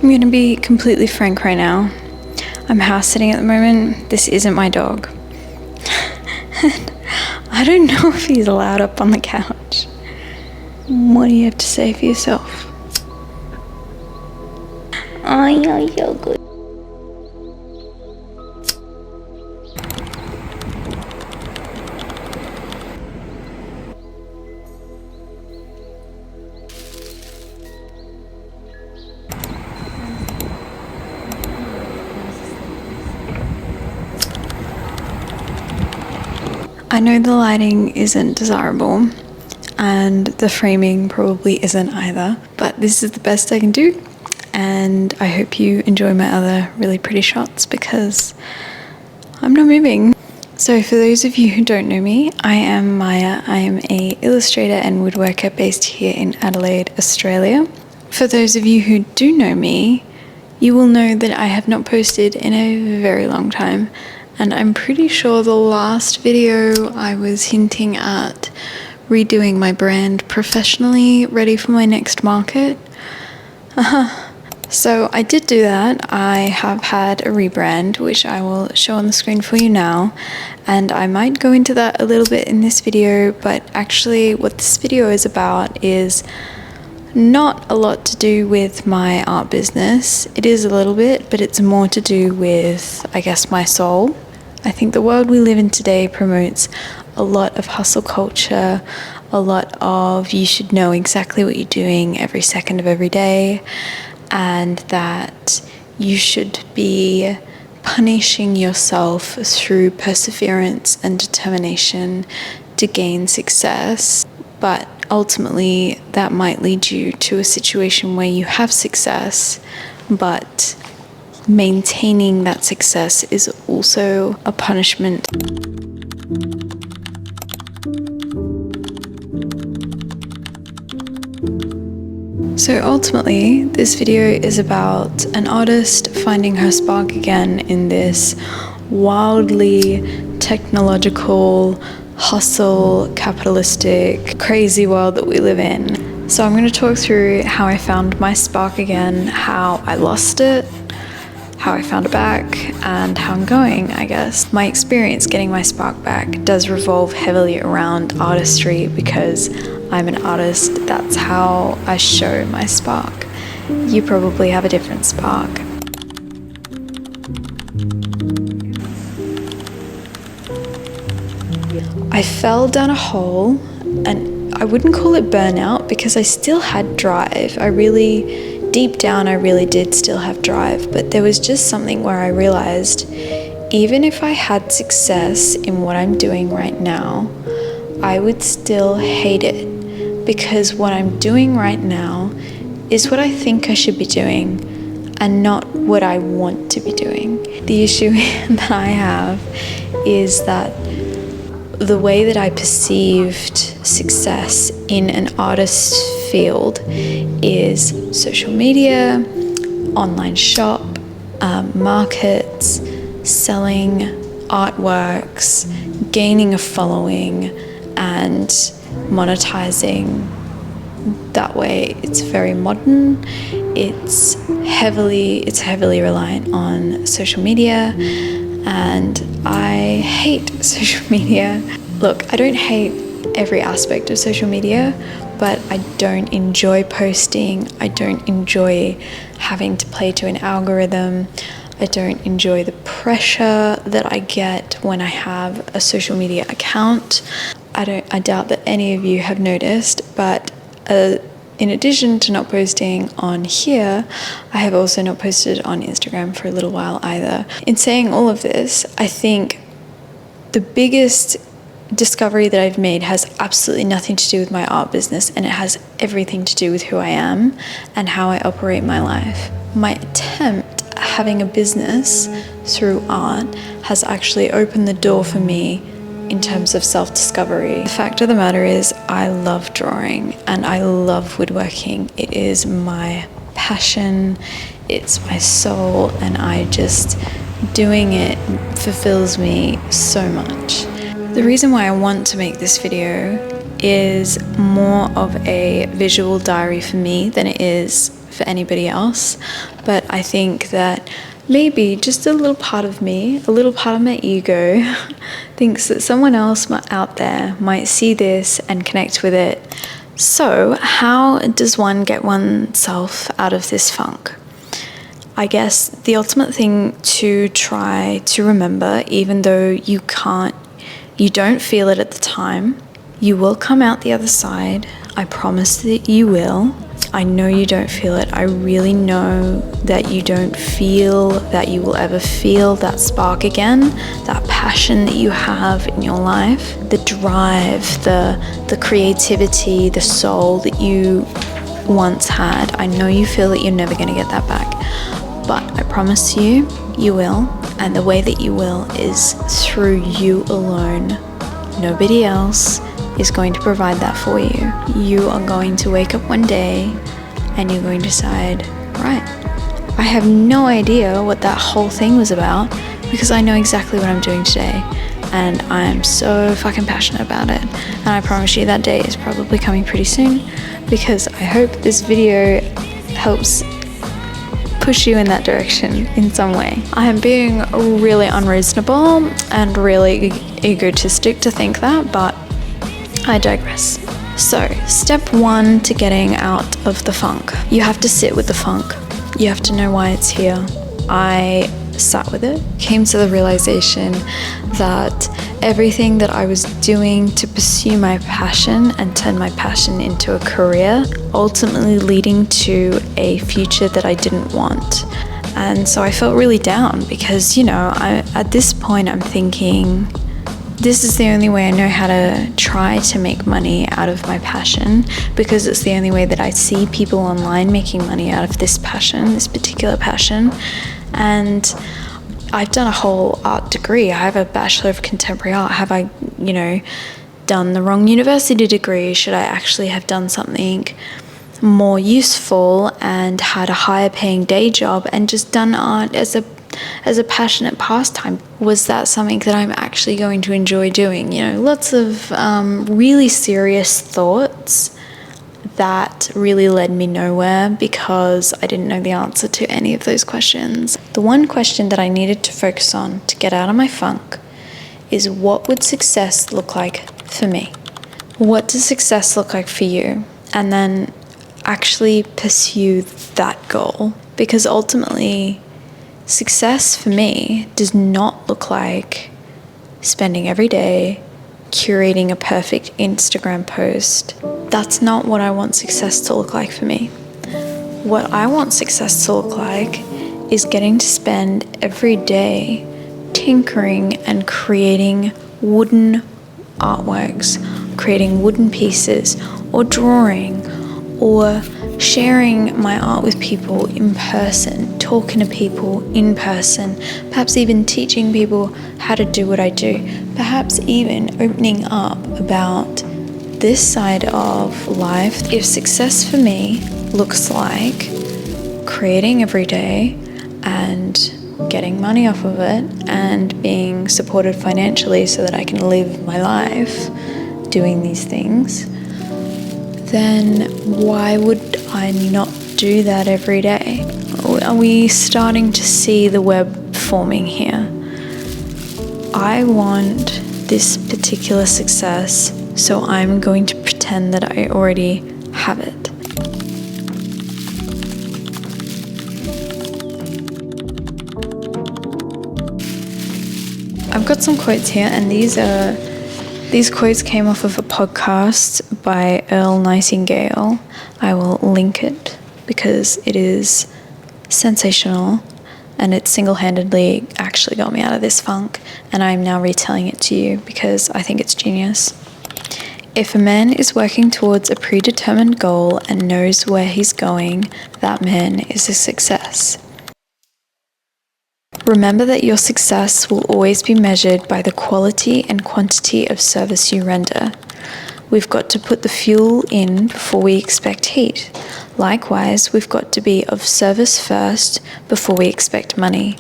I'm gonna be completely frank right now. I'm house sitting at the moment. This isn't my dog. I don't know if he's allowed up on the couch. What do you have to say for yourself? Oh, you're so good. I know the lighting isn't desirable and the framing probably isn't either, but this is the best I can do, and I hope you enjoy my other really pretty shots because I'm not moving. So for those of you who don't know me, I am Maya. I am an illustrator and woodworker based here in Adelaide, Australia. For those of you who do know me, you will know that I have not posted in a very long time. And I'm pretty sure the last video I was hinting at redoing my brand professionally, ready for my next market. So I did do that. I have had a rebrand, which I will show on the screen for you now. And I might go into that a little bit in this video, but actually what this video is about is not a lot to do with my art business. It is a little bit, but it's more to do with, I guess, my soul. I think the world we live in today promotes a lot of hustle culture, a lot of you should know exactly what you're doing every second of every day, and that you should be punishing yourself through perseverance and determination to gain success. But ultimately, that might lead you to a situation where you have success, but maintaining that success is also a punishment. So ultimately, this video is about an artist finding her spark again in this wildly technological, hustle, capitalistic, crazy world that we live in. So I'm going to talk through how I found my spark again, how I lost it, how I found it back, and how I'm going, I guess. My experience getting my spark back does revolve heavily around artistry because I'm an artist. That's how I show my spark. You probably have a different spark. I fell down a hole, and I wouldn't call it burnout because I still had drive. Deep down, I really did still have drive, but there was just something where I realized even if I had success in what I'm doing right now, I would still hate it because what I'm doing right now is what I think I should be doing and not what I want to be doing. The issue that I have is that the way that I perceived success in an artist's field is social media, online shop, markets, selling artworks, gaining a following, and monetizing that way. It's very modern. It's heavily reliant on social media, and I hate social media. Look, I don't hate every aspect of social media, but I don't enjoy posting. I don't enjoy having to play to an algorithm. I don't enjoy the pressure that I get when I have a social media account. I doubt that any of you have noticed, but in addition to not posting on here, I have also not posted on Instagram for a little while either. In saying all of this, I think the biggest discovery that I've made has absolutely nothing to do with my art business, and it has everything to do with who I am and how I operate my life. My attempt at having a business through art has actually opened the door for me in terms of self-discovery. The fact of the matter is I love drawing and I love woodworking. It is my passion, it's my soul, and doing it fulfills me so much. The reason why I want to make this video is more of a visual diary for me than it is for anybody else. But I think that maybe just a little part of me, a little part of my ego thinks that someone else out there might see this and connect with it. So how does one get oneself out of this funk? I guess the ultimate thing to try to remember, even though you don't feel it at the time, you will come out the other side. I promise that you will. I know you don't feel it. I really know that you don't feel that you will ever feel that spark again, that passion that you have in your life, the drive, the creativity, the soul that you once had. I know you feel that you're never going to get that back, but I promise you, you will. And the way that you will is through you alone. Nobody else is going to provide that for you. You are going to wake up one day and you're going to decide, right, I have no idea what that whole thing was about, because I know exactly what I'm doing today and I'm so fucking passionate about it. And I promise you that day is probably coming pretty soon, because I hope this video helps push you in that direction in some way. I am being really unreasonable and really egotistic to think that, but I digress. So, step one to getting out of the funk. You have to sit with the funk. You have to know why it's here. I sat with it, came to the realization that everything that I was doing to pursue my passion and turn my passion into a career, ultimately leading to a future that I didn't want. And so I felt really down because, at this point I'm thinking, this is the only way I know how to try to make money out of my passion, because it's the only way that I see people online making money out of this passion, this particular passion. And I've done a whole art degree. I have a Bachelor of Contemporary Art. Have I, done the wrong university degree? Should I actually have done something more useful and had a higher paying day job and just done art as a passionate pastime? Was that something that I'm actually going to enjoy doing? Lots of really serious thoughts that really led me nowhere, because I didn't know the answer to any of those questions. The one question that I needed to focus on to get out of my funk is, what would success look like for me? What does success look like for you? And then actually pursue that goal, because ultimately success for me does not look like spending every day curating a perfect Instagram post. That's not what I want success to look like for me. What I want success to look like is getting to spend every day tinkering and creating wooden artworks, creating wooden pieces, or drawing, or sharing my art with people in person, talking to people in person, perhaps even teaching people how to do what I do, perhaps even opening up about this side of life. If success for me looks like creating every day and getting money off of it and being supported financially so that I can live my life doing these things, then why would I not do that every day? Are we starting to see the web forming here? I want this particular success, so I'm going to pretend that I already have it. I've got some quotes here, and these quotes came off of a podcast by Earl Nightingale. I will link it because it is sensational, and it single-handedly actually got me out of this funk, and I'm now retelling it to you because I think it's genius. If a man is working towards a predetermined goal and knows where he's going, that man is a success. Remember that your success will always be measured by the quality and quantity of service you render. We've got to put the fuel in before we expect heat. Likewise, we've got to be of service first before we expect money.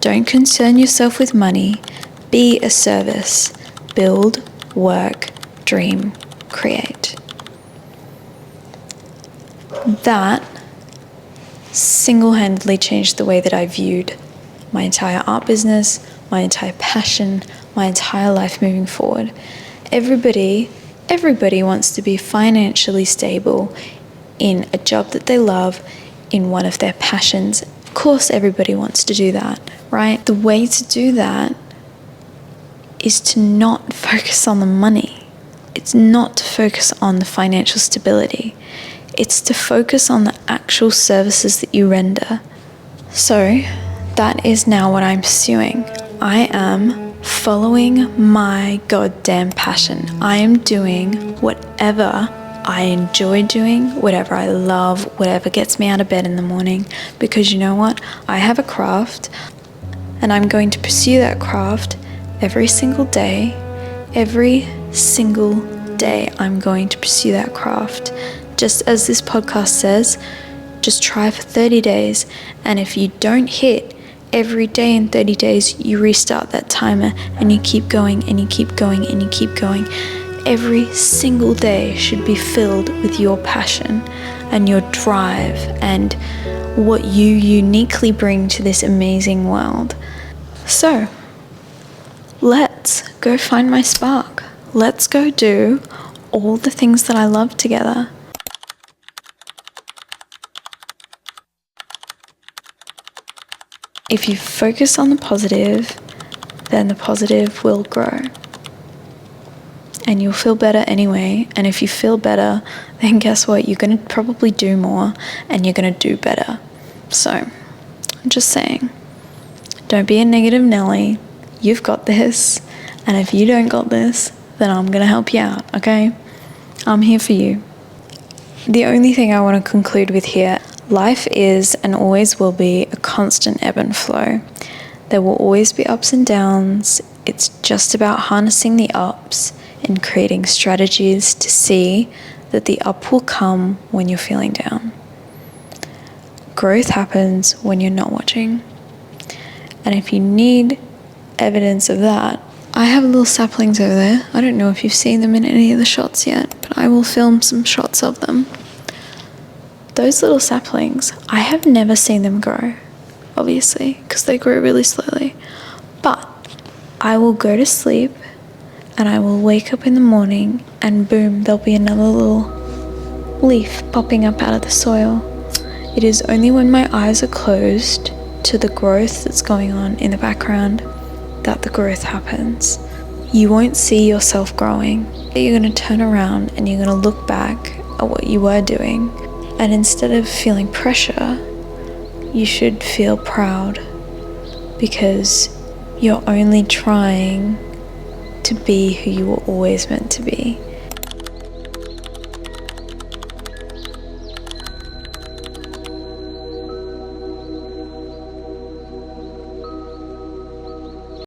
Don't concern yourself with money. Be a service. Build, work, dream. create. That single-handedly changed the way that I viewed my entire art business, my entire passion, my entire life moving forward. Everybody wants to be financially stable in a job that they love, in one of their passions. Of course, everybody wants to do that, right? The way to do that is to not focus on the money. It's not to focus on the financial stability. It's to focus on the actual services that you render. So that is now what I'm pursuing. I am following my goddamn passion. I am doing whatever I enjoy doing, whatever I love, whatever gets me out of bed in the morning, because you know what? I have a craft and I'm going to pursue that craft every single day. Every single day I'm going to pursue that craft. Just as this podcast says, just try for 30 days, and if you don't hit every day in 30 days, you restart that timer and you keep going and you keep going and you keep going. Every single day should be filled with your passion and your drive and what you uniquely bring to this amazing world. So, let's go find my spark. Let's go do all the things that I love together. If you focus on the positive, then the positive will grow. And you'll feel better anyway. And if you feel better, then guess what? You're going to probably do more and you're going to do better. So, I'm just saying, don't be a negative Nelly. You've got this. And if you don't got this, then I'm going to help you out, okay? I'm here for you. The only thing I want to conclude with here, life is and always will be a constant ebb and flow. There will always be ups and downs. It's just about harnessing the ups and creating strategies to see that the up will come when you're feeling down. Growth happens when you're not watching. And if you need evidence of that, I have little saplings over there. I don't know if you've seen them in any of the shots yet, but I will film some shots of them. Those little saplings, I have never seen them grow, obviously, because they grow really slowly. But I will go to sleep and I will wake up in the morning and boom, there'll be another little leaf popping up out of the soil. It is only when my eyes are closed to the growth that's going on in the background that the growth happens. You won't see yourself growing. You're going to turn around and you're going to look back at what you were doing. And instead of feeling pressure, you should feel proud, because you're only trying to be who you were always meant to be.